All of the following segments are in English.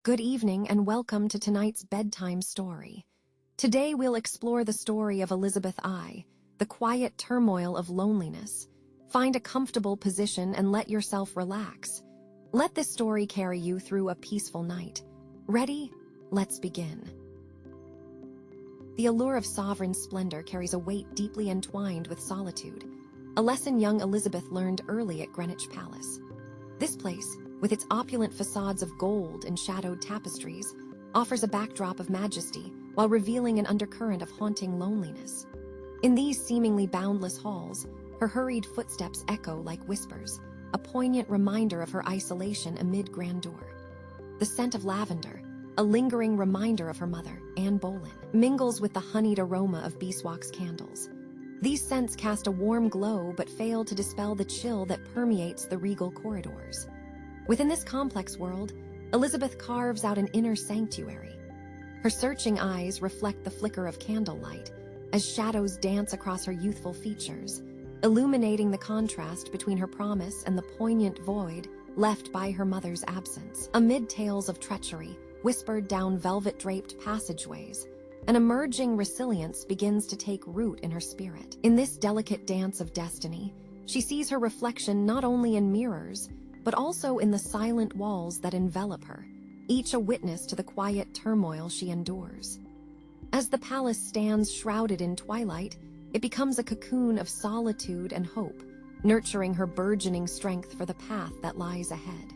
Good evening and welcome to tonight's bedtime story. Today we'll explore the story of Elizabeth I, the quiet turmoil of loneliness. Find a comfortable position and let yourself relax. Let this story carry you through a peaceful night. Ready? Let's begin. The allure of sovereign splendor carries a weight deeply entwined with solitude, a lesson young Elizabeth learned early at Greenwich Palace. This place, with its opulent facades of gold and shadowed tapestries, offers a backdrop of majesty while revealing an undercurrent of haunting loneliness. In these seemingly boundless halls, her hurried footsteps echo like whispers, a poignant reminder of her isolation amid grandeur. The scent of lavender, a lingering reminder of her mother, Anne Boleyn, mingles with the honeyed aroma of beeswax candles. These scents cast a warm glow but fail to dispel the chill that permeates the regal corridors. Within this complex world, Elizabeth carves out an inner sanctuary. Her searching eyes reflect the flicker of candlelight as shadows dance across her youthful features, illuminating the contrast between her promise and the poignant void left by her mother's absence. Amid tales of treachery, whispered down velvet-draped passageways, an emerging resilience begins to take root in her spirit. In this delicate dance of destiny, she sees her reflection not only in mirrors, but also in the silent walls that envelop her, each a witness to the quiet turmoil she endures. As the palace stands shrouded in twilight, it becomes a cocoon of solitude and hope, nurturing her burgeoning strength for the path that lies ahead.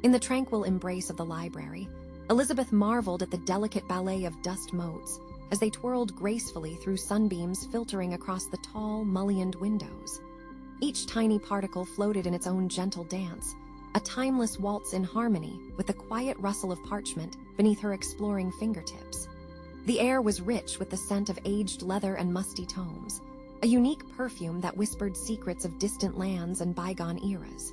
In the tranquil embrace of the library, Elizabeth marveled at the delicate ballet of dust motes as they twirled gracefully through sunbeams filtering across the tall, mullioned windows. Each tiny particle floated in its own gentle dance, a timeless waltz in harmony with the quiet rustle of parchment beneath her exploring fingertips. The air was rich with the scent of aged leather and musty tomes, a unique perfume that whispered secrets of distant lands and bygone eras.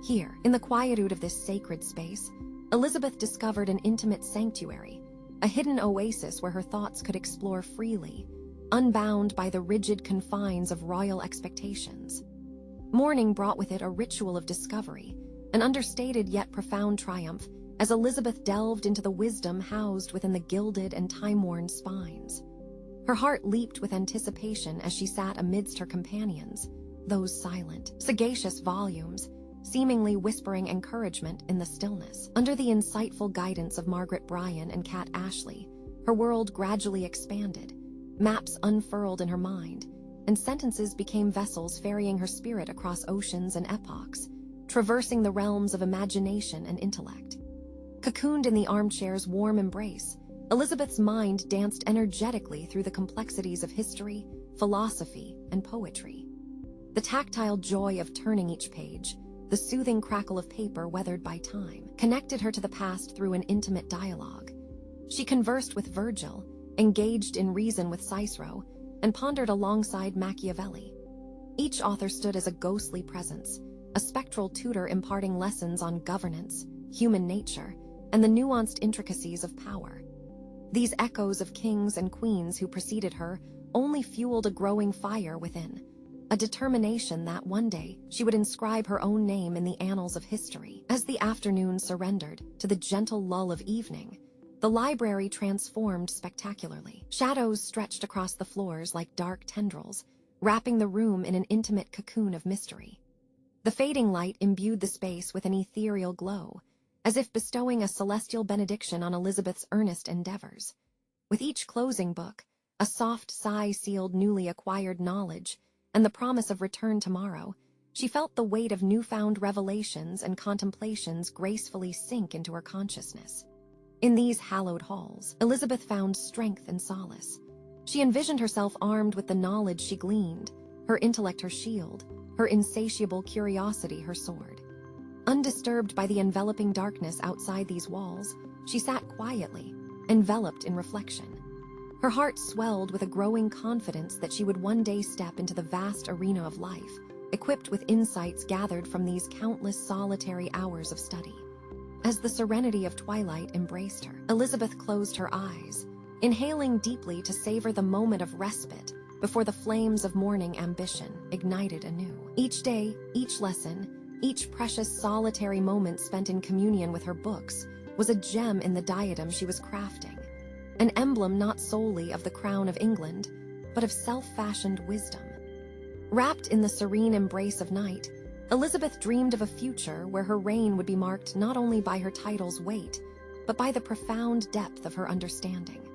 Here, in the quietude of this sacred space, Elizabeth discovered an intimate sanctuary, a hidden oasis where her thoughts could explore freely, unbound by the rigid confines of royal expectations. Morning brought with it a ritual of discovery, an understated yet profound triumph, as Elizabeth delved into the wisdom housed within the gilded and time-worn spines. Her heart leaped with anticipation as she sat amidst her companions, those silent, sagacious volumes, seemingly whispering encouragement in the stillness. Under the insightful guidance of Margaret Bryan and Kat Ashley, her world gradually expanded, maps unfurled in her mind, and sentences became vessels ferrying her spirit across oceans and epochs, traversing the realms of imagination and intellect. Cocooned in the armchair's warm embrace, Elizabeth's mind danced energetically through the complexities of history, philosophy, and poetry. The tactile joy of turning each page, the soothing crackle of paper weathered by time, connected her to the past through an intimate dialogue. She conversed with Virgil, engaged in reason with Cicero, and pondered alongside Machiavelli. Each author stood as a ghostly presence, a spectral tutor imparting lessons on governance, human nature, and the nuanced intricacies of power. These echoes of kings and queens who preceded her only fueled a growing fire within, a determination that one day she would inscribe her own name in the annals of history. As the afternoon surrendered to the gentle lull of evening, the library transformed spectacularly. Shadows stretched across the floors like dark tendrils, wrapping the room in an intimate cocoon of mystery. The fading light imbued the space with an ethereal glow, as if bestowing a celestial benediction on Elizabeth's earnest endeavors. With each closing book, a soft sigh sealed newly acquired knowledge and the promise of return tomorrow. She felt the weight of newfound revelations and contemplations gracefully sink into her consciousness. In these hallowed halls, Elizabeth found strength and solace. She envisioned herself armed with the knowledge she gleaned, her intellect her shield, her insatiable curiosity her sword. Undisturbed by the enveloping darkness outside these walls, she sat quietly, enveloped in reflection. Her heart swelled with a growing confidence that she would one day step into the vast arena of life, equipped with insights gathered from these countless solitary hours of study. As the serenity of twilight embraced her, Elizabeth closed her eyes, inhaling deeply to savor the moment of respite before the flames of morning ambition ignited anew. Each day, each lesson, Each precious solitary moment spent in communion with her books was a gem in the diadem she was crafting, an emblem not solely of the crown of England, but of self-fashioned wisdom. Wrapped in the serene embrace of night, Elizabeth dreamed of a future where her reign would be marked not only by her title's weight, but by the profound depth of her understanding.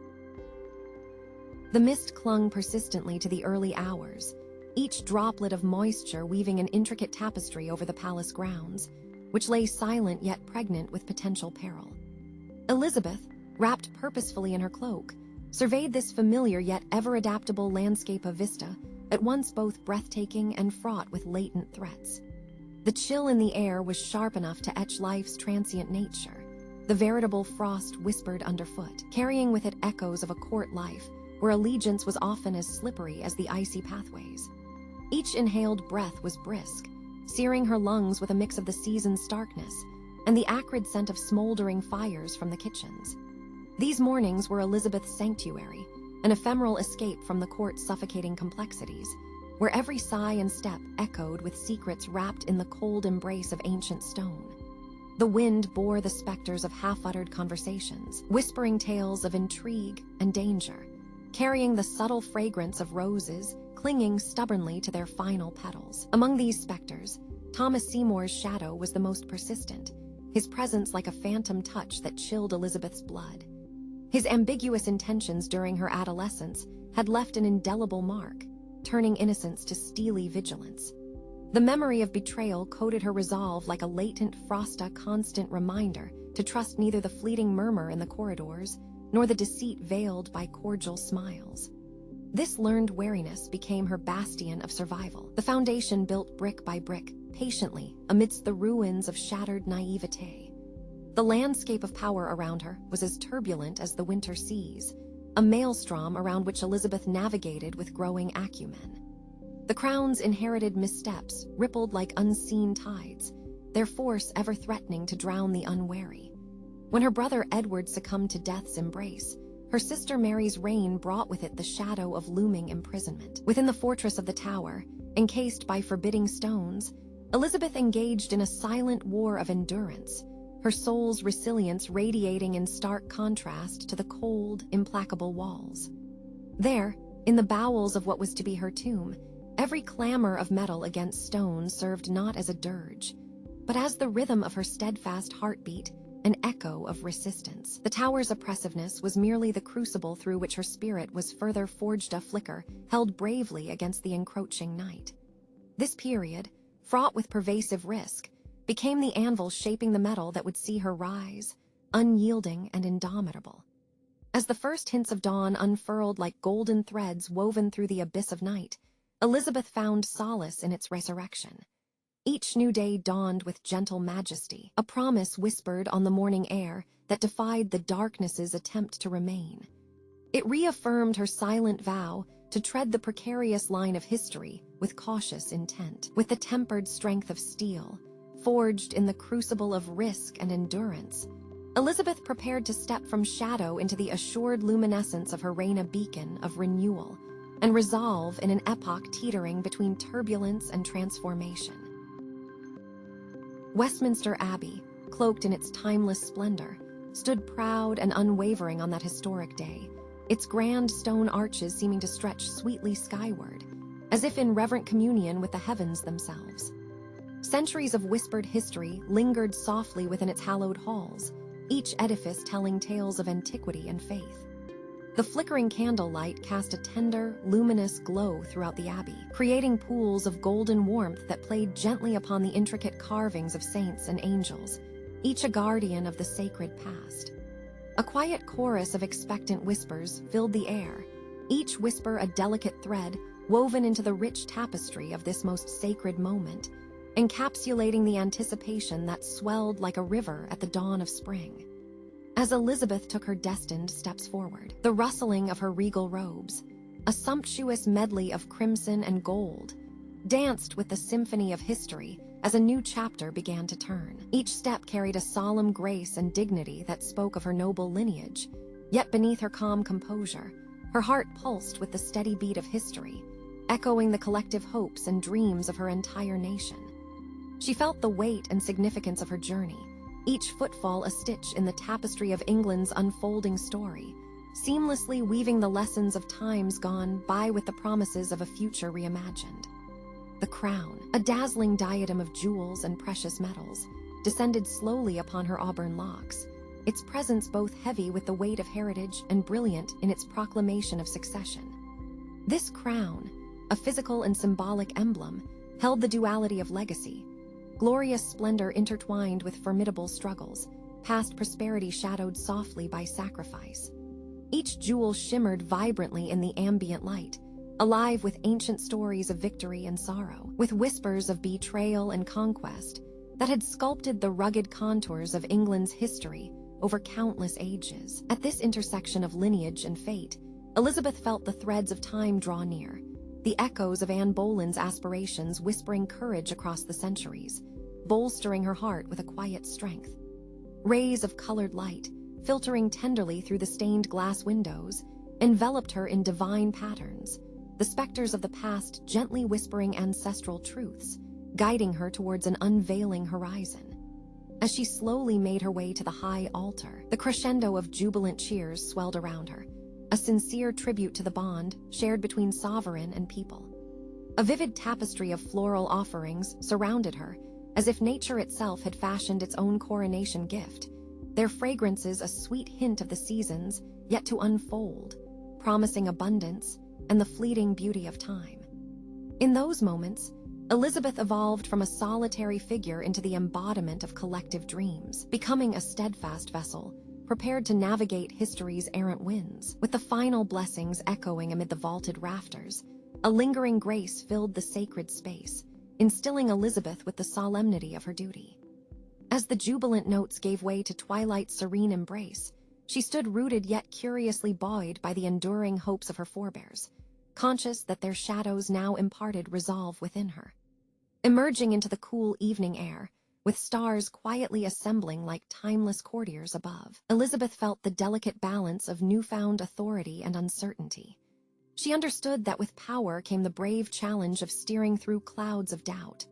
The mist clung persistently to the early hours, each droplet of moisture weaving an intricate tapestry over the palace grounds, which lay silent yet pregnant with potential peril. Elizabeth, wrapped purposefully in her cloak, surveyed this familiar yet ever-adaptable landscape of vista, at once both breathtaking and fraught with latent threats. The chill in the air was sharp enough to etch life's transient nature. The veritable frost whispered underfoot, carrying with it echoes of a court life where allegiance was often as slippery as the icy pathways. Each inhaled breath was brisk, searing her lungs with a mix of the season's starkness and the acrid scent of smoldering fires from the kitchens. These mornings were Elizabeth's sanctuary, an ephemeral escape from the court's suffocating complexities, where every sigh and step echoed with secrets wrapped in the cold embrace of ancient stone. The wind bore the specters of half-uttered conversations, whispering tales of intrigue and danger, carrying the subtle fragrance of roses clinging stubbornly to their final petals. Among these specters, Thomas Seymour's shadow was the most persistent, his presence like a phantom touch that chilled Elizabeth's blood. His ambiguous intentions during her adolescence had left an indelible mark, turning innocence to steely vigilance. The memory of betrayal coated her resolve like a latent frost, a constant reminder to trust neither the fleeting murmur in the corridors nor the deceit veiled by cordial smiles. This learned wariness became her bastion of survival, the foundation built brick by brick, patiently, amidst the ruins of shattered naivete. The landscape of power around her was as turbulent as the winter seas, a maelstrom around which Elizabeth navigated with growing acumen. The crown's inherited missteps rippled like unseen tides, their force ever threatening to drown the unwary. When her brother Edward succumbed to death's embrace, her sister Mary's reign brought with it the shadow of looming imprisonment. Within the fortress of the Tower, encased by forbidding stones, Elizabeth engaged in a silent war of endurance, her soul's resilience radiating in stark contrast to the cold, implacable walls. There, in the bowels of what was to be her tomb, every clamor of metal against stone served not as a dirge, but as the rhythm of her steadfast heartbeat, an echo of resistance. The tower's oppressiveness was merely the crucible through which her spirit was further forged, a flicker held bravely against the encroaching night. This period, fraught with pervasive risk, became the anvil shaping the metal that would see her rise, unyielding and indomitable. As the first hints of dawn unfurled like golden threads woven through the abyss of night, Elizabeth found solace in its resurrection. Each new day dawned with gentle majesty, a promise whispered on the morning air that defied the darkness's attempt to remain. It reaffirmed her silent vow to tread the precarious line of history with cautious intent. With the tempered strength of steel, forged in the crucible of risk and endurance, Elizabeth prepared to step from shadow into the assured luminescence of her reign, a beacon of renewal and resolve in an epoch teetering between turbulence and transformation. Westminster Abbey, cloaked in its timeless splendor, stood proud and unwavering on that historic day, its grand stone arches seeming to stretch sweetly skyward, as if in reverent communion with the heavens themselves. Centuries of whispered history lingered softly within its hallowed halls, each edifice telling tales of antiquity and faith. The flickering candlelight cast a tender, luminous glow throughout the abbey, creating pools of golden warmth that played gently upon the intricate carvings of saints and angels, each a guardian of the sacred past. A quiet chorus of expectant whispers filled the air, each whisper a delicate thread woven into the rich tapestry of this most sacred moment, encapsulating the anticipation that swelled like a river at the dawn of spring. As Elizabeth took her destined steps forward, the rustling of her regal robes, a sumptuous medley of crimson and gold, danced with the symphony of history as a new chapter began to turn. Each step carried a solemn grace and dignity that spoke of her noble lineage, yet beneath her calm composure, her heart pulsed with the steady beat of history, echoing the collective hopes and dreams of her entire nation. She felt the weight and significance of her journey, each footfall a stitch in the tapestry of England's unfolding story, seamlessly weaving the lessons of times gone by with the promises of a future reimagined. The crown, a dazzling diadem of jewels and precious metals, descended slowly upon her auburn locks, its presence both heavy with the weight of heritage and brilliant in its proclamation of succession. This crown, a physical and symbolic emblem, held the duality of legacy, glorious splendor intertwined with formidable struggles, past prosperity shadowed softly by sacrifice. Each jewel shimmered vibrantly in the ambient light, alive with ancient stories of victory and sorrow, with whispers of betrayal and conquest that had sculpted the rugged contours of England's history over countless ages. At this intersection of lineage and fate, Elizabeth felt the threads of time draw near, the echoes of Anne Boleyn's aspirations whispering courage across the centuries, bolstering her heart with a quiet strength. Rays of colored light, filtering tenderly through the stained glass windows, enveloped her in divine patterns, the specters of the past gently whispering ancestral truths, guiding her towards an unveiling horizon. As she slowly made her way to the high altar, the crescendo of jubilant cheers swelled around her, a sincere tribute to the bond shared between sovereign and people. A vivid tapestry of floral offerings surrounded her, as if nature itself had fashioned its own coronation gift, their fragrances a sweet hint of the seasons yet to unfold, promising abundance and the fleeting beauty of time. In those moments, Elizabeth evolved from a solitary figure into the embodiment of collective dreams, becoming a steadfast vessel, prepared to navigate history's errant winds. With the final blessings echoing amid the vaulted rafters, a lingering grace filled the sacred space, instilling Elizabeth with the solemnity of her duty. As the jubilant notes gave way to twilight's serene embrace, she stood rooted yet curiously buoyed by the enduring hopes of her forebears, conscious that their shadows now imparted resolve within her. Emerging into the cool evening air, with stars quietly assembling like timeless courtiers above, Elizabeth felt the delicate balance of newfound authority and uncertainty. She understood that with power came the brave challenge of steering through clouds of doubt.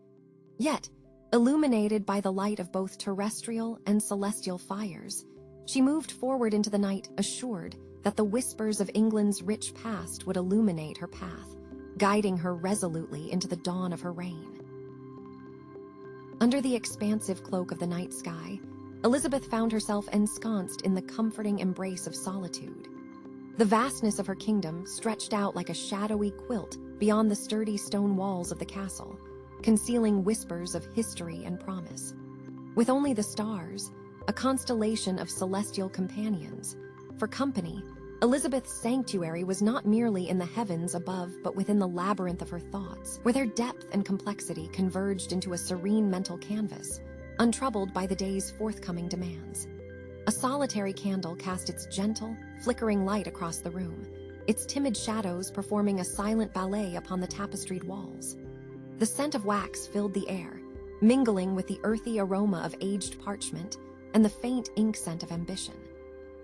Yet, illuminated by the light of both terrestrial and celestial fires, she moved forward into the night assured that the whispers of England's rich past would illuminate her path, guiding her resolutely into the dawn of her reign. Under the expansive cloak of the night sky, Elizabeth found herself ensconced in the comforting embrace of solitude. The vastness of her kingdom stretched out like a shadowy quilt beyond the sturdy stone walls of the castle, concealing whispers of history and promise. With only the stars, a constellation of celestial companions, for company, Elizabeth's sanctuary was not merely in the heavens above but within the labyrinth of her thoughts, where their depth and complexity converged into a serene mental canvas, untroubled by the day's forthcoming demands. A solitary candle cast its gentle, flickering light across the room, its timid shadows performing a silent ballet upon the tapestried walls. The scent of wax filled the air, mingling with the earthy aroma of aged parchment and the faint ink scent of ambition.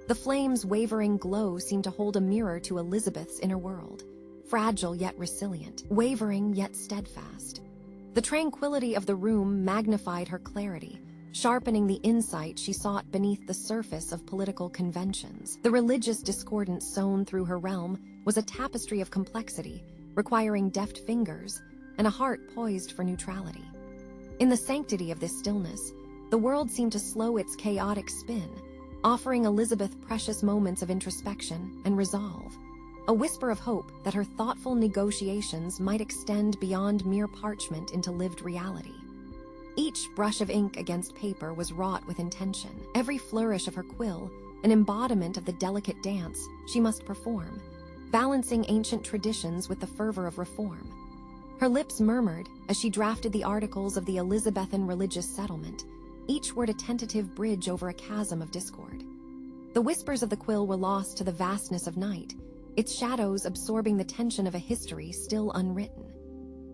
The flame's wavering glow seemed to hold a mirror to Elizabeth's inner world, fragile yet resilient, wavering yet steadfast. The tranquility of the room magnified her clarity, sharpening the insight she sought beneath the surface of political conventions. The religious discordance sown through her realm was a tapestry of complexity, requiring deft fingers and a heart poised for neutrality. In the sanctity of this stillness, the world seemed to slow its chaotic spin, offering Elizabeth precious moments of introspection and resolve, a whisper of hope that her thoughtful negotiations might extend beyond mere parchment into lived reality. Each brush of ink against paper was wrought with intention, every flourish of her quill an embodiment of the delicate dance she must perform, balancing ancient traditions with the fervor of reform. Her lips murmured as she drafted the articles of the Elizabethan religious settlement, each word a tentative bridge over a chasm of discord. The whispers of the quill were lost to the vastness of night, its shadows absorbing the tension of a history still unwritten.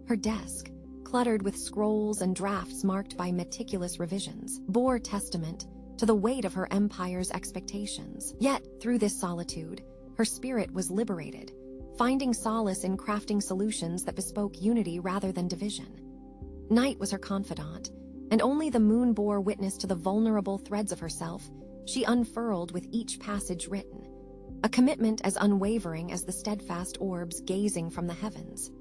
Her desk, cluttered with scrolls and drafts marked by meticulous revisions, bore testament to the weight of her empire's expectations. Yet, through this solitude, her spirit was liberated, finding solace in crafting solutions that bespoke unity rather than division. Night was her confidant, and only the moon bore witness to the vulnerable threads of herself she unfurled with each passage written, a commitment as unwavering as the steadfast orbs gazing from the heavens.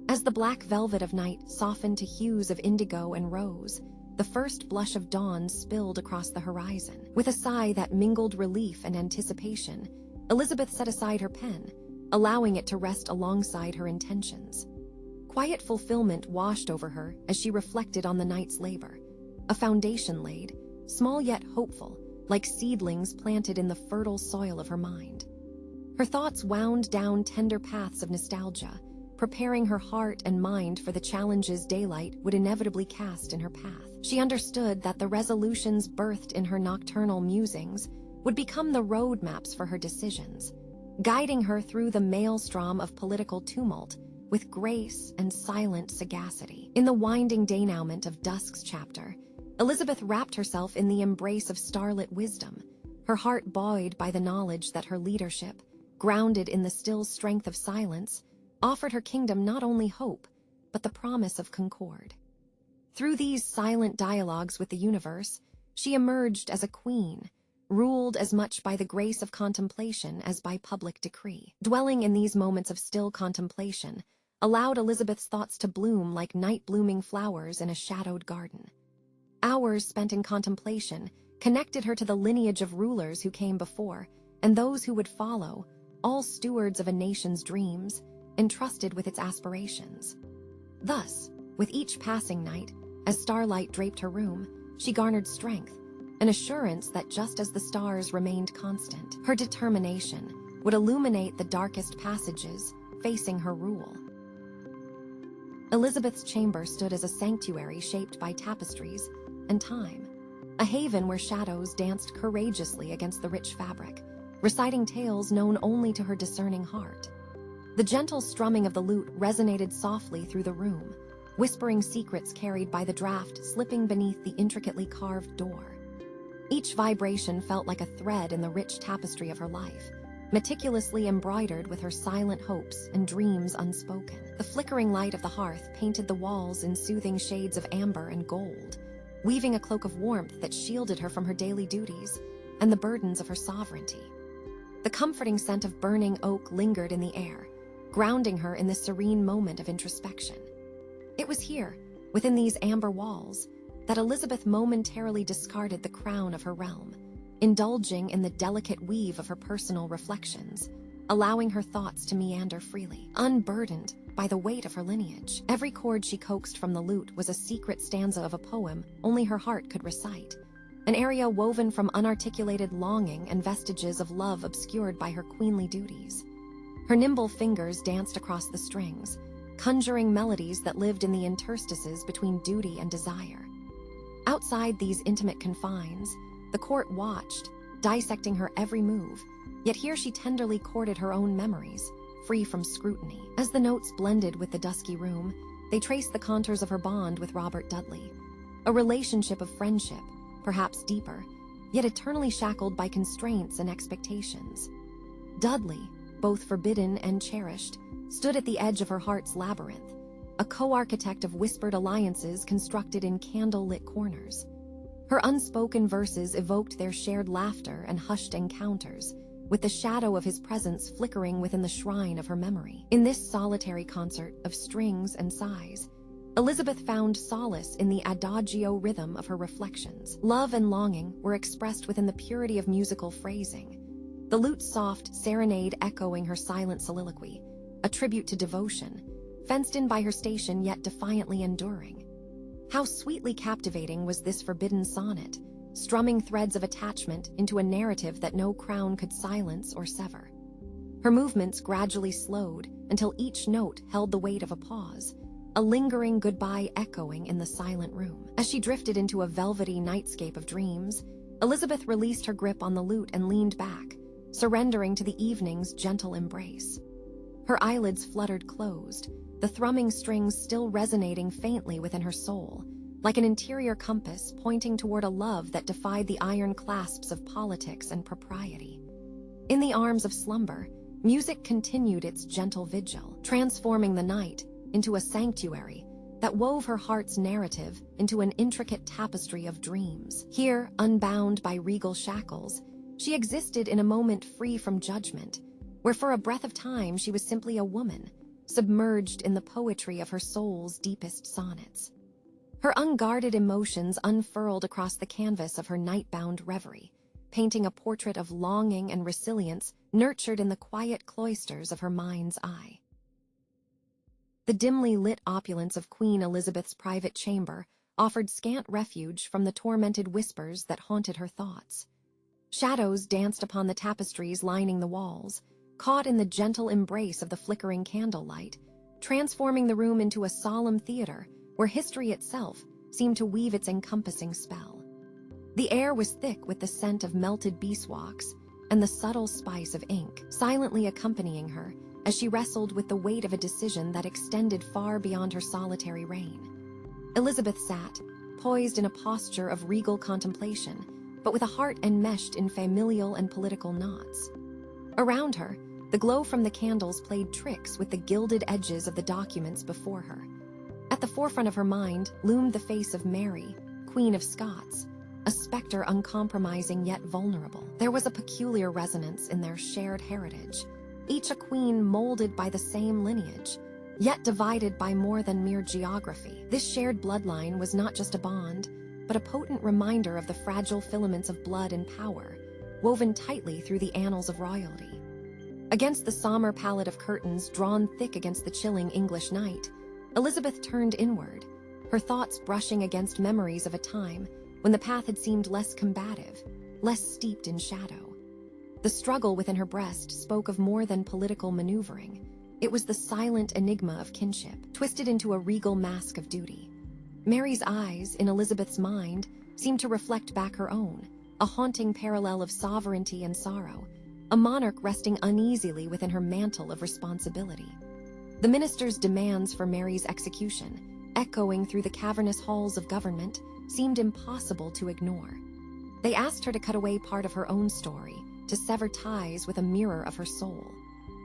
As the black velvet of night softened to hues of indigo and rose, the first blush of dawn spilled across the horizon. With a sigh that mingled relief and anticipation, Elizabeth set aside her pen, allowing it to rest alongside her intentions. Quiet fulfillment washed over her as she reflected on the night's labor, a foundation laid, small yet hopeful, like seedlings planted in the fertile soil of her mind. Her thoughts wound down tender paths of nostalgia, preparing her heart and mind for the challenges daylight would inevitably cast in her path. She understood that the resolutions birthed in her nocturnal musings would become the roadmaps for her decisions, guiding her through the maelstrom of political tumult with grace and silent sagacity. In the winding denouement of dusk's chapter, Elizabeth wrapped herself in the embrace of starlit wisdom, her heart buoyed by the knowledge that her leadership, grounded in the still strength of silence, offered her kingdom not only hope, but the promise of concord. Through these silent dialogues with the universe, she emerged as a queen, ruled as much by the grace of contemplation as by public decree. Dwelling in these moments of still contemplation allowed Elizabeth's thoughts to bloom like night-blooming flowers in a shadowed garden. Hours spent in contemplation connected her to the lineage of rulers who came before and those who would follow, all stewards of a nation's dreams, entrusted with its aspirations. Thus, with each passing night, as starlight draped her room, she garnered strength, an assurance that just as the stars remained constant, her determination would illuminate the darkest passages facing her rule. Elizabeth's chamber stood as a sanctuary shaped by tapestries and time, a haven where shadows danced courageously against the rich fabric, reciting tales known only to her discerning heart. The gentle strumming of the lute resonated softly through the room, whispering secrets carried by the draft slipping beneath the intricately carved door. Each vibration felt like a thread in the rich tapestry of her life, meticulously embroidered with her silent hopes and dreams unspoken. The flickering light of the hearth painted the walls in soothing shades of amber and gold, weaving a cloak of warmth that shielded her from her daily duties and the burdens of her sovereignty. The comforting scent of burning oak lingered in the air, grounding her in this serene moment of introspection. It was here, within these amber walls, that Elizabeth momentarily discarded the crown of her realm, indulging in the delicate weave of her personal reflections, allowing her thoughts to meander freely, unburdened by the weight of her lineage. Every chord she coaxed from the lute was a secret stanza of a poem only her heart could recite, an aria woven from unarticulated longing and vestiges of love obscured by her queenly duties. Her nimble fingers danced across the strings, conjuring melodies that lived in the interstices between duty and desire. Outside these intimate confines, the court watched, dissecting her every move, yet here she tenderly courted her own memories, free from scrutiny. As the notes blended with the dusky room, they traced the contours of her bond with Robert Dudley, a relationship of friendship, perhaps deeper, yet eternally shackled by constraints and expectations. Dudley, both forbidden and cherished, stood at the edge of her heart's labyrinth, a co-architect of whispered alliances constructed in candlelit corners. Her unspoken verses evoked their shared laughter and hushed encounters, with the shadow of his presence flickering within the shrine of her memory. In this solitary concert of strings and sighs, Elizabeth found solace in the adagio rhythm of her reflections. Love and longing were expressed within the purity of musical phrasing, the lute's soft serenade echoing her silent soliloquy, a tribute to devotion, fenced in by her station yet defiantly enduring. How sweetly captivating was this forbidden sonnet, strumming threads of attachment into a narrative that no crown could silence or sever. Her movements gradually slowed until each note held the weight of a pause, a lingering goodbye echoing in the silent room. As she drifted into a velvety nightscape of dreams, Elizabeth released her grip on the lute and leaned back, surrendering to the evening's gentle embrace. Her eyelids fluttered closed, the thrumming strings still resonating faintly within her soul, like an interior compass pointing toward a love that defied the iron clasps of politics and propriety. In the arms of slumber, music continued its gentle vigil, transforming the night into a sanctuary that wove her heart's narrative into an intricate tapestry of dreams. Here, unbound by regal shackles, she existed in a moment free from judgment, where for a breath of time she was simply a woman, submerged in the poetry of her soul's deepest sonnets. Her unguarded emotions unfurled across the canvas of her night-bound reverie, painting a portrait of longing and resilience nurtured in the quiet cloisters of her mind's eye. The dimly lit opulence of Queen Elizabeth's private chamber offered scant refuge from the tormented whispers that haunted her thoughts. Shadows danced upon the tapestries lining the walls, caught in the gentle embrace of the flickering candlelight, transforming the room into a solemn theater where history itself seemed to weave its encompassing spell. The air was thick with the scent of melted beeswax and the subtle spice of ink, silently accompanying her as she wrestled with the weight of a decision that extended far beyond her solitary reign. Elizabeth sat, poised in a posture of regal contemplation, but with a heart enmeshed in familial and political knots. Around her, the glow from the candles played tricks with the gilded edges of the documents before her. At the forefront of her mind loomed the face of Mary, Queen of Scots, a specter uncompromising yet vulnerable. There was a peculiar resonance in their shared heritage, each a queen molded by the same lineage, yet divided by more than mere geography. This shared bloodline was not just a bond, but a potent reminder of the fragile filaments of blood and power, woven tightly through the annals of royalty. Against the somber palette of curtains drawn thick against the chilling English night, Elizabeth turned inward, her thoughts brushing against memories of a time when the path had seemed less combative, less steeped in shadow. The struggle within her breast spoke of more than political maneuvering. It was the silent enigma of kinship, twisted into a regal mask of duty. Mary's eyes, in Elizabeth's mind, seemed to reflect back her own, a haunting parallel of sovereignty and sorrow, a monarch resting uneasily within her mantle of responsibility. The minister's demands for Mary's execution, echoing through the cavernous halls of government, seemed impossible to ignore. They asked her to cut away part of her own story, to sever ties with a mirror of her soul.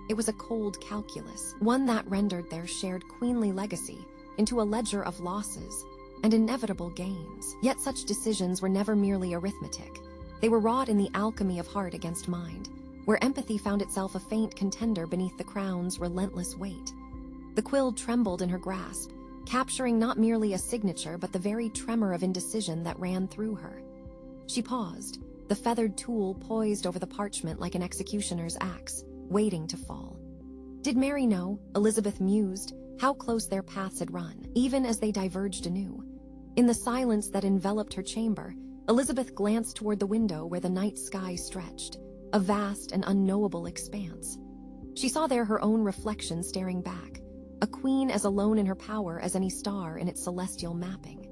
It was a cold calculus, one that rendered their shared queenly legacy into a ledger of losses and inevitable gains. Yet such decisions were never merely arithmetic. They were wrought in the alchemy of heart against mind, where empathy found itself a faint contender beneath the crown's relentless weight. The quill trembled in her grasp, capturing not merely a signature but the very tremor of indecision that ran through her. She paused, the feathered tool poised over the parchment like an executioner's axe, waiting to fall. Did Mary know, Elizabeth mused, how close their paths had run, even as they diverged anew? In the silence that enveloped her chamber, Elizabeth glanced toward the window where the night sky stretched, a vast and unknowable expanse. She saw there her own reflection staring back, a queen as alone in her power as any star in its celestial mapping.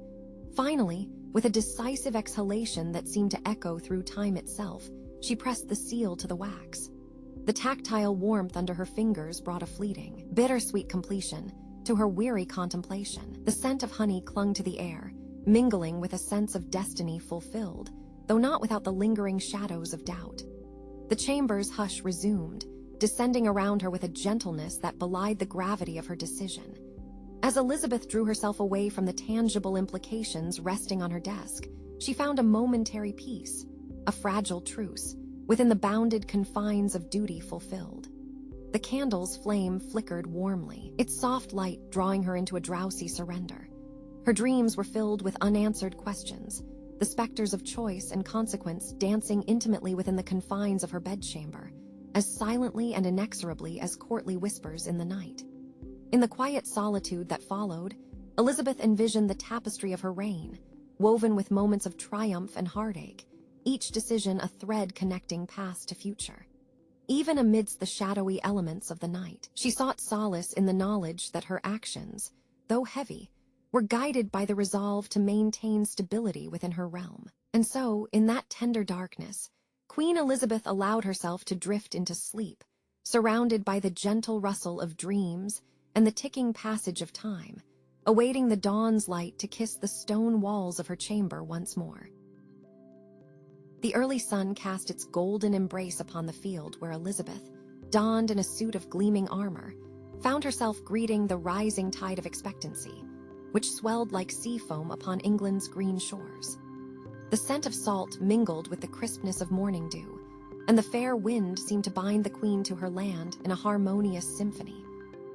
Finally, with a decisive exhalation that seemed to echo through time itself, she pressed the seal to the wax. The tactile warmth under her fingers brought a fleeting, bittersweet completion to her weary contemplation. The scent of honey clung to the air, mingling with a sense of destiny fulfilled, though not without the lingering shadows of doubt. The chamber's hush resumed, descending around her with a gentleness that belied the gravity of her decision. As Elizabeth drew herself away from the tangible implications resting on her desk, she found a momentary peace, a fragile truce, within the bounded confines of duty fulfilled. The candle's flame flickered warmly, its soft light drawing her into a drowsy surrender. Her dreams were filled with unanswered questions, the specters of choice and consequence dancing intimately within the confines of her bedchamber, as silently and inexorably as courtly whispers in the night. In the quiet solitude that followed, Elizabeth envisioned the tapestry of her reign, woven with moments of triumph and heartache, each decision a thread connecting past to future. Even amidst the shadowy elements of the night, she sought solace in the knowledge that her actions, though heavy, were guided by the resolve to maintain stability within her realm. And so, in that tender darkness, Queen Elizabeth allowed herself to drift into sleep, surrounded by the gentle rustle of dreams and the ticking passage of time, awaiting the dawn's light to kiss the stone walls of her chamber once more. The early sun cast its golden embrace upon the field where Elizabeth, donned in a suit of gleaming armor, found herself greeting the rising tide of expectancy. which swelled like sea foam upon England's green shores. The scent of salt mingled with the crispness of morning dew, and the fair wind seemed to bind the queen to her land in a harmonious symphony,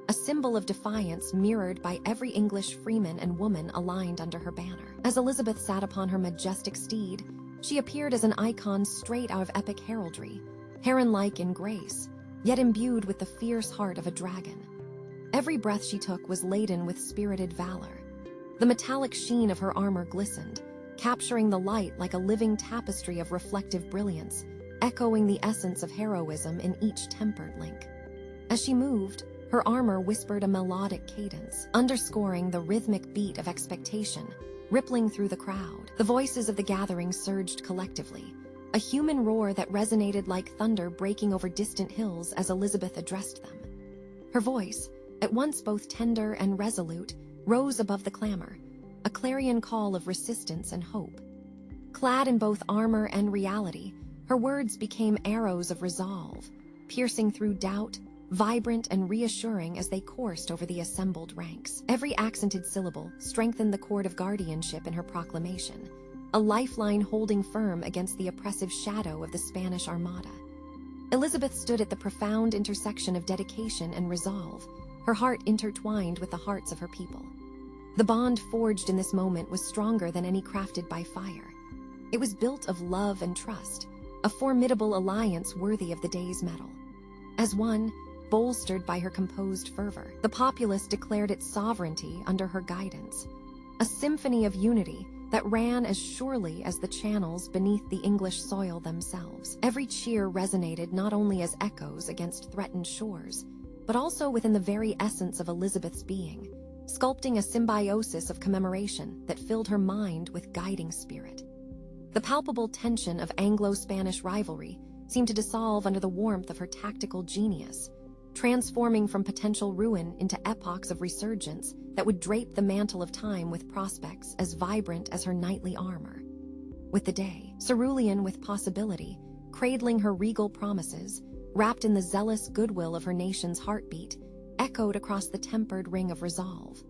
a symbol of defiance mirrored by every English freeman and woman aligned under her banner. As Elizabeth sat upon her majestic steed, she appeared as an icon straight out of epic heraldry, heron-like in grace, yet imbued with the fierce heart of a dragon. Every breath she took was laden with spirited valor. The metallic sheen of her armor glistened, capturing the light like a living tapestry of reflective brilliance, echoing the essence of heroism in each tempered link. As she moved, her armor whispered a melodic cadence, underscoring the rhythmic beat of expectation, rippling through the crowd. The voices of the gathering surged collectively, a human roar that resonated like thunder breaking over distant hills as Elizabeth addressed them. Her voice, at once both tender and resolute, rose above the clamor, a clarion call of resistance and hope. Clad in both armor and reality, her words became arrows of resolve, piercing through doubt, vibrant and reassuring as they coursed over the assembled ranks. Every accented syllable strengthened the cord of guardianship in her proclamation, a lifeline holding firm against the oppressive shadow of the Spanish Armada. Elizabeth stood at the profound intersection of dedication and resolve, her heart intertwined with the hearts of her people. The bond forged in this moment was stronger than any crafted by fire. It was built of love and trust, a formidable alliance worthy of the day's mettle. As one, bolstered by her composed fervor, the populace declared its sovereignty under her guidance, a symphony of unity that ran as surely as the channels beneath the English soil themselves. Every cheer resonated not only as echoes against threatened shores, but also within the very essence of Elizabeth's being, sculpting a symbiosis of commemoration that filled her mind with guiding spirit. The palpable tension of Anglo-Spanish rivalry seemed to dissolve under the warmth of her tactical genius, transforming from potential ruin into epochs of resurgence that would drape the mantle of time with prospects as vibrant as her knightly armor. With the day, cerulean with possibility, cradling her regal promises, wrapped in the zealous goodwill of her nation's heartbeat, echoed across the tempered ring of resolve.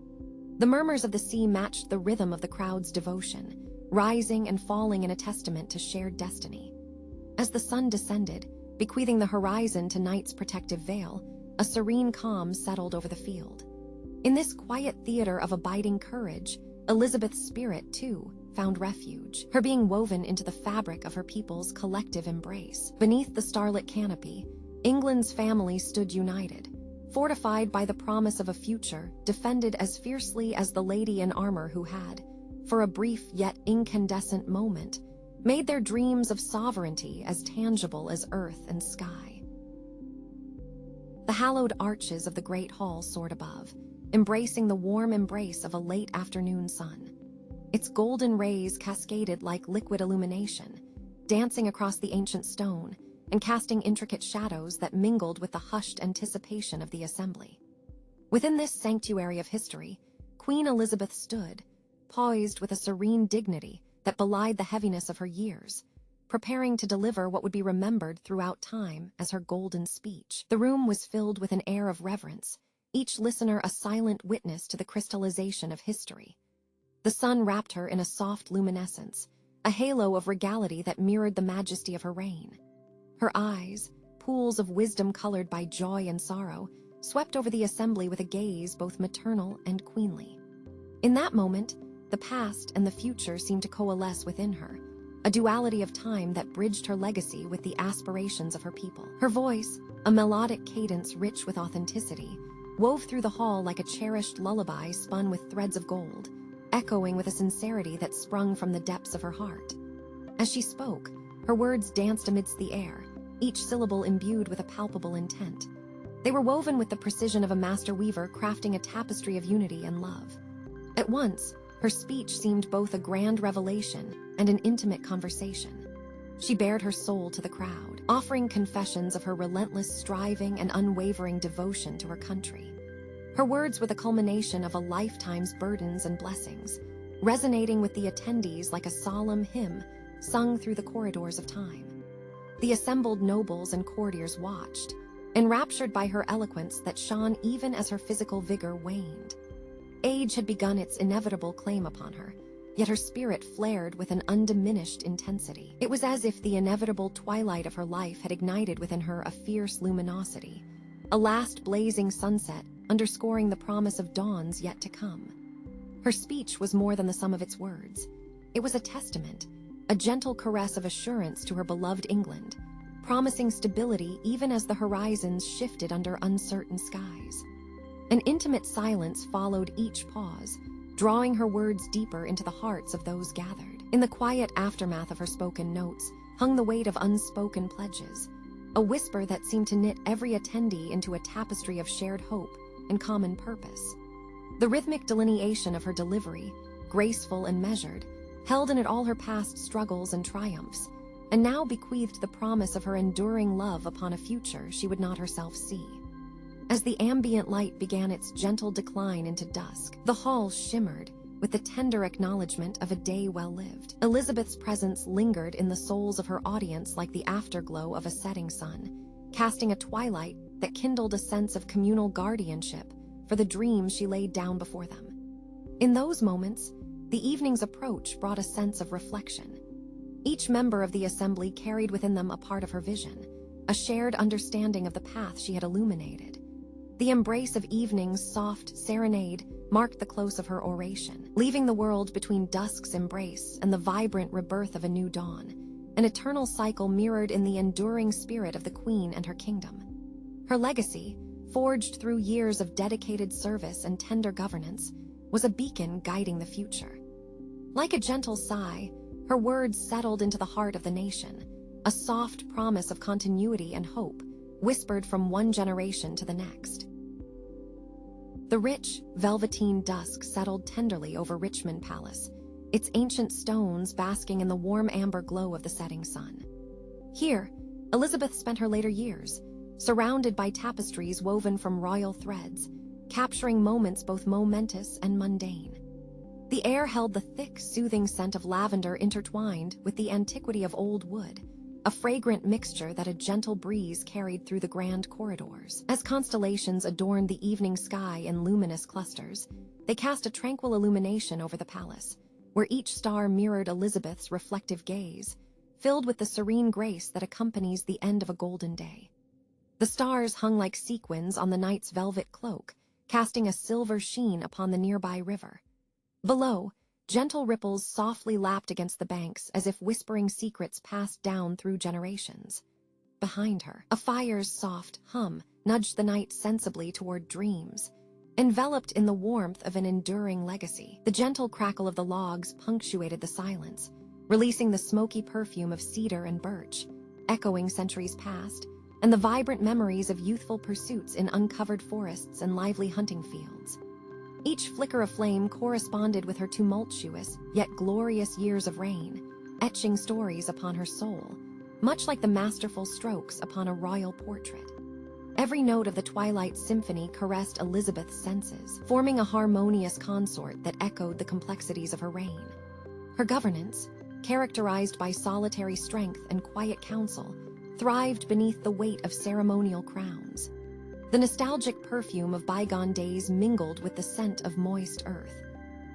The murmurs of the sea matched the rhythm of the crowd's devotion, rising and falling in a testament to shared destiny. As the sun descended, bequeathing the horizon to night's protective veil, a serene calm settled over the field. In this quiet theater of abiding courage, Elizabeth's spirit, too, found refuge, her being woven into the fabric of her people's collective embrace. Beneath the starlit canopy, England's family stood united, fortified by the promise of a future defended as fiercely as the lady in armor who had, for a brief yet incandescent moment, made their dreams of sovereignty as tangible as earth and sky. The hallowed arches of the great hall soared above, embracing the warm embrace of a late afternoon sun. Its golden rays cascaded like liquid illumination, dancing across the ancient stone and casting intricate shadows that mingled with the hushed anticipation of the assembly. Within this sanctuary of history, Queen Elizabeth stood, poised with a serene dignity that belied the heaviness of her years, preparing to deliver what would be remembered throughout time as her golden speech. The room was filled with an air of reverence, each listener a silent witness to the crystallization of history. The sun wrapped her in a soft luminescence, a halo of regality that mirrored the majesty of her reign. Her eyes, pools of wisdom colored by joy and sorrow, swept over the assembly with a gaze both maternal and queenly. In that moment, the past and the future seemed to coalesce within her, a duality of time that bridged her legacy with the aspirations of her people. Her voice, a melodic cadence rich with authenticity, wove through the hall like a cherished lullaby spun with threads of gold, echoing with a sincerity that sprung from the depths of her heart. As she spoke, her words danced amidst the air, each syllable imbued with a palpable intent. They were woven with the precision of a master weaver crafting a tapestry of unity and love. At once, her speech seemed both a grand revelation and an intimate conversation. She bared her soul to the crowd, offering confessions of her relentless striving and unwavering devotion to her country. Her words were the culmination of a lifetime's burdens and blessings, resonating with the attendees like a solemn hymn sung through the corridors of time. The assembled nobles and courtiers watched, enraptured by her eloquence that shone even as her physical vigor waned. Age had begun its inevitable claim upon her, yet her spirit flared with an undiminished intensity. It was as if the inevitable twilight of her life had ignited within her a fierce luminosity, a last blazing sunset underscoring the promise of dawns yet to come. Her speech was more than the sum of its words. It was a testament, a gentle caress of assurance to her beloved England, promising stability even as the horizons shifted under uncertain skies. An intimate silence followed each pause, drawing her words deeper into the hearts of those gathered. In the quiet aftermath of her spoken notes hung the weight of unspoken pledges, a whisper that seemed to knit every attendee into a tapestry of shared hope and common purpose. The rhythmic delineation of her delivery, graceful and measured, held in it all her past struggles and triumphs, and now bequeathed the promise of her enduring love upon a future she would not herself see. As the ambient light began its gentle decline into dusk, the hall shimmered with the tender acknowledgement of a day well lived. Elizabeth's presence lingered in the souls of her audience like the afterglow of a setting sun, casting a twilight that kindled a sense of communal guardianship for the dreams she laid down before them. In those moments, the evening's approach brought a sense of reflection. Each member of the assembly carried within them a part of her vision, a shared understanding of the path she had illuminated. The embrace of evening's soft serenade marked the close of her oration, leaving the world between dusk's embrace and the vibrant rebirth of a new dawn, an eternal cycle mirrored in the enduring spirit of the Queen and her kingdom. Her legacy, forged through years of dedicated service and tender governance, was a beacon guiding the future. Like a gentle sigh, her words settled into the heart of the nation, a soft promise of continuity and hope, whispered from one generation to the next. The rich, velveteen dusk settled tenderly over Richmond Palace, its ancient stones basking in the warm amber glow of the setting sun. Here, Elizabeth spent her later years, surrounded by tapestries woven from royal threads, capturing moments both momentous and mundane. The air held the thick, soothing scent of lavender intertwined with the antiquity of old wood, a fragrant mixture that a gentle breeze carried through the grand corridors. As constellations adorned the evening sky in luminous clusters, they cast a tranquil illumination over the palace, where each star mirrored Elizabeth's reflective gaze, filled with the serene grace that accompanies the end of a golden day. The stars hung like sequins on the night's velvet cloak, casting a silver sheen upon the nearby river. Below, gentle ripples softly lapped against the banks as if whispering secrets passed down through generations. Behind her, a fire's soft hum nudged the night sensibly toward dreams, enveloped in the warmth of an enduring legacy. The gentle crackle of the logs punctuated the silence, releasing the smoky perfume of cedar and birch, echoing centuries past, and the vibrant memories of youthful pursuits in uncovered forests and lively hunting fields. Each flicker of flame corresponded with her tumultuous, yet glorious years of reign, etching stories upon her soul, much like the masterful strokes upon a royal portrait. Every note of the Twilight Symphony caressed Elizabeth's senses, forming a harmonious consort that echoed the complexities of her reign. Her governance, characterized by solitary strength and quiet counsel, thrived beneath the weight of ceremonial crowns. The nostalgic perfume of bygone days mingled with the scent of moist earth,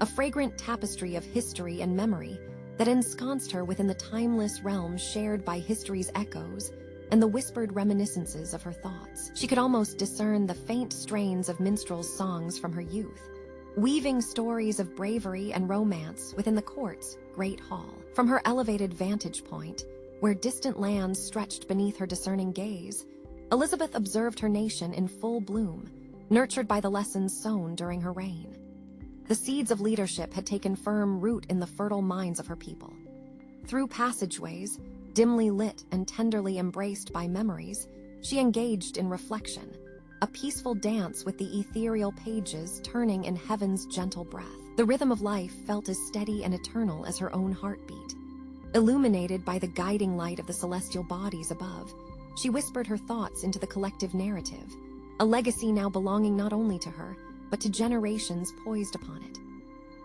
a fragrant tapestry of history and memory that ensconced her within the timeless realm shared by history's echoes and the whispered reminiscences of her thoughts. She could almost discern the faint strains of minstrels' songs from her youth, weaving stories of bravery and romance within the court's great hall. From her elevated vantage point, where distant lands stretched beneath her discerning gaze, Elizabeth observed her nation in full bloom, nurtured by the lessons sown during her reign. The seeds of leadership had taken firm root in the fertile minds of her people. Through passageways, dimly lit and tenderly embraced by memories, she engaged in reflection, a peaceful dance with the ethereal pages turning in heaven's gentle breath. The rhythm of life felt as steady and eternal as her own heartbeat. Illuminated by the guiding light of the celestial bodies above, she whispered her thoughts into the collective narrative, a legacy now belonging not only to her, but to generations poised upon it.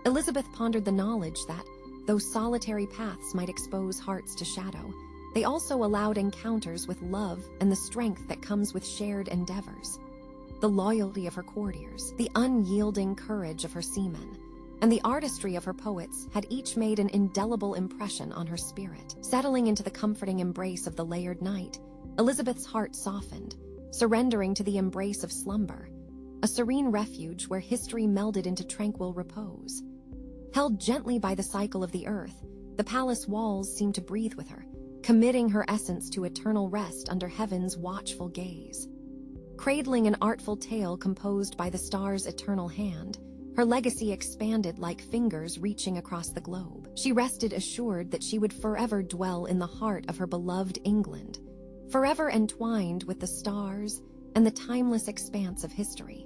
Elizabeth pondered the knowledge that, though solitary paths might expose hearts to shadow, they also allowed encounters with love and the strength that comes with shared endeavors. the loyalty of her courtiers, the unyielding courage of her seamen, and the artistry of her poets had each made an indelible impression on her spirit. Settling into the comforting embrace of the layered night, Elizabeth's heart softened, surrendering to the embrace of slumber, a serene refuge where history melded into tranquil repose. Held gently by the cycle of the earth, the palace walls seemed to breathe with her, committing her essence to eternal rest under heaven's watchful gaze. Cradling an artful tale composed by the stars' eternal hand, her legacy expanded like fingers reaching across the globe. She rested assured that she would forever dwell in the heart of her beloved England, forever entwined with the stars and the timeless expanse of history.